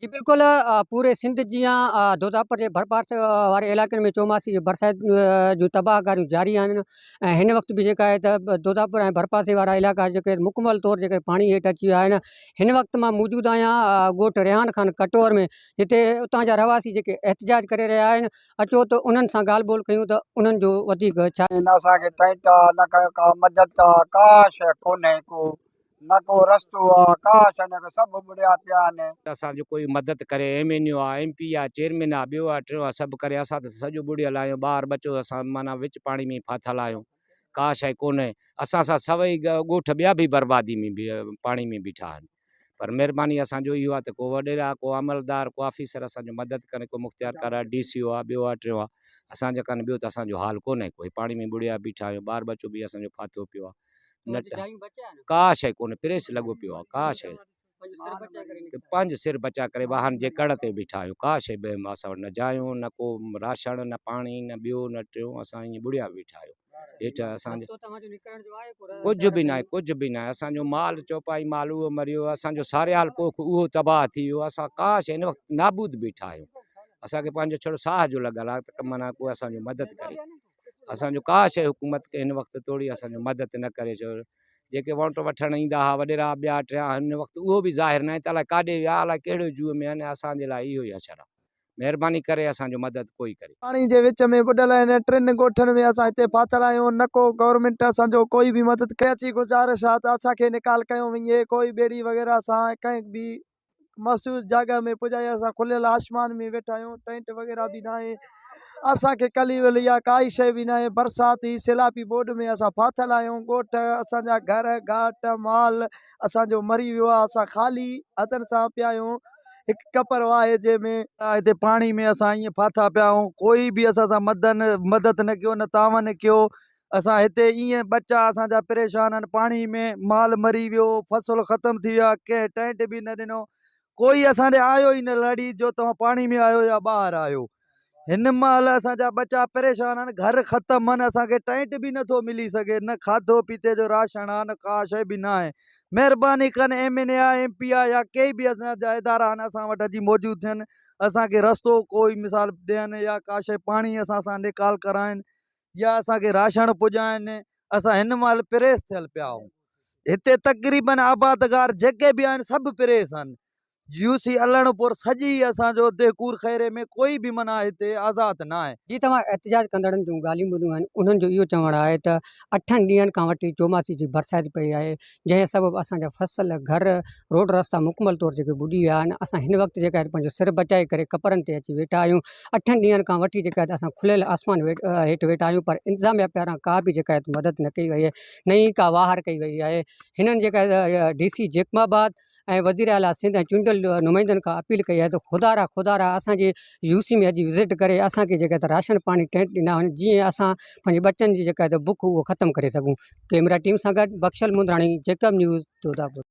जी बिल्कुल पूरे सिंध जियां दोदापुर जे भरपास वारे इलाइक़नि में चौमासी जी बरसाति जूं तबाहकारियूं जारी आहिनि ऐं हिन वक़्तु बि जेका आहे त दोदापुर ऐं भरपासे वारा इलाइक़ा जेके मुकमल तौरु जेके पाणी हेठि अची विया आहिनि। हिन वक़्तु मां मौजूदु आहियां ॻोठु रेहान खान कटोर में, जिते उतां जा रहवासी जेके एहतिजाज करे रहिया आहिनि। अचो त उन्हनि सां ॻाल्हि ॿोल कयूं त उन्हनि जो वधीक छा न असांखे टेंट आहे, न का मदद आहे, का शइ कोन्हे को, न को रस्तो आहे, का शइ न, सभु बुॾिया पिया आहिनि। असांजो कोई मदद करे, MNU आहे, MP आहे, चेयरमैन आहे, ॿियो आहे, टियों आहे, सभु करे असां त सॼो बुॾियल आहियूं। ॿार बचो असां माना विच पाणी में फाथल आहियूं, का शइ कोन्हे। असां सां सभई ॻोठ ॿिया बि बर्बादी में बि पाणी में बीठा आहिनि। पर महिरबानी असांजो इहो आहे त को वॾेरा, को अमलदार, को ऑफिसर असांजो मदद करे, को मुख़्तियार करे, DCO आहे, ॿियो आहे, टियों आहे। असांजे कान ॿियो त असांजो हाल कोन्हे, कोई पाणी में बुॾिया बीठा आहियूं। ॿार बचो बि असांजो फाथो पियो आहे। न का शइ कोन्हे, प्रेस लॻो पियो आहे, का शइ पंज सिर बचा करे वाहन जे कड़ ते बीठा आहियूं। का शइ असां वटि न जायूं, न को राशन, न पाणी, न ॿियो न टियों, असां ईअं बुॾिया बीठा आहियूं। हेठि असांजे कुझु बि न आहे, कुझु बि न आहे। असांजो माल चौपाई माल उहो मरियो, असांजो सारियाल पोख उहो तबाह थी वियो। असां का शइ हिन वक़्तु नाबूद बीठा आहियूं। असांखे पंहिंजो छड़ो साह जो लॻल आहे त माना कोई असांजो मदद करे। असांजो का शइ हुकूमत खे हिन वक़्तु तोड़ी असांजो मदद न करे। छो जेके वोट वठण ईंदा हुआ वॾेरा ॿिया टिया, हिन वक़्तु उहो बि ज़ाहिर न आहे त अलाए काॾे विया, अलाए कहिड़े जूअ में आहिनि। असांजे लाइ इहो ई अछर आहे। महिरबानी करे असांजो मदद कोई करे। पाणी जे विच में बुॾल आहिनि, 3 ॻोठनि में असां हिते फाथल आहियूं। न को गवर्नमेंट असांजो कोई बि मदद करे। अची गुज़ारिश आहे त असांखे निकाल कयो वञे, कोई ॿेड़ी वग़ैरह सां कंहिं बि महसूस जगह में पुॼाए। असां खुलियल आसमान में वेठा आहियूं, टेंट वग़ैरह बि न आहे असांखे, कली वली आहे, काई शइ बि न आहे। बरसाती सैलापी बोर्ड में असां फाथल आहियूं। ॻोठ, असांजा घर, घाट, माल असांजो मरी वियो आहे। असां ख़ाली हथनि सां पिया आहियूं। हिकु कपर आहे जंहिंमें हिते पाणी में असां ईअं फाथा पिया आहियूं। कोई बि असां सां मदद न कयो, न तावन कयो। असां हिते ईअं बच्चा असांजा परेशान आहिनि, पाणी में माल मरी वियो, फसल ख़तम थी विया, कंहिं टेंट बि न ॾिनो। कोई असां ॾे आयो ई न लड़ी जो तव्हां पाणी में आयो या ॿाहिरि आयो। हिन महिल असांजा बच्चा परेशान आहिनि, घर ख़तम आहिनि, असांखे टेंट बि नथो मिली सघे, न खाधो पीते जो राशन आहे, न का शइ बि न आहे। महिरबानी कनि MNA आहे, MP आहे, या कंहिं बि असांजा इदारा आहिनि असां वटि अची मौजूदु थियनि, असांखे रस्तो कोई मिसाल ॾियनि, या का शइ पाणी असां सां निकाल कराइनि, या असांखे राशन पुॼाइनि। असां हिन महिल प्रेस थियल पिया आहियूं। हिते तक़रीबन आबादगार जेके बि आहिनि सभु प्रेस आहिनि। GUC अलणपुर सॼी असांजो देकूर खैरे में कोई बि माना हिते आज़ादु न आहे। जी तव्हां एहतिजाज कंदड़नि जूं ॻाल्हियूं ॿुधियूं आहिनि। उन्हनि जो इहो चवणु आहे त 8 ॾींहंनि खां वठी चौमासी जी बरसाति पई आहे, जंहिं सबबु असांजा फसल, घर, रोड रस्ता मुकमल तौरु जेके ॿुॾी विया आहिनि। असां हिन वक़्तु जेका आहे पंहिंजो सिर बचाए करे कपरनि ते अची वेठा आहियूं। 8 ॾींहंनि खां वठी जेका आहे असां खुलियल आसमान हेठि वेठा आहियूं, पर इंतिज़ामिया पारां का बि जेका आहे मदद न कई वई आहे, न ई का वाहर कई वई आहे। हिननि जेका DC जैकमाबाद ऐं वज़ीर आला सिंध ऐं चूंडियल नुमाइंदनि खां अपील कई आहे त ख़ुदा असांजे UC में अॼु विज़िट करे असांखे जेका त राशन पाणी टेंट ॾिना वञे, जीअं असां पंहिंजे बच्चनि जी जेका आहे बुख उहो ख़तमु करे सघूं। कैमरा टीम सां गॾु बख्शल मुंदराणी, जैकब न्यूज़, दोदापुर।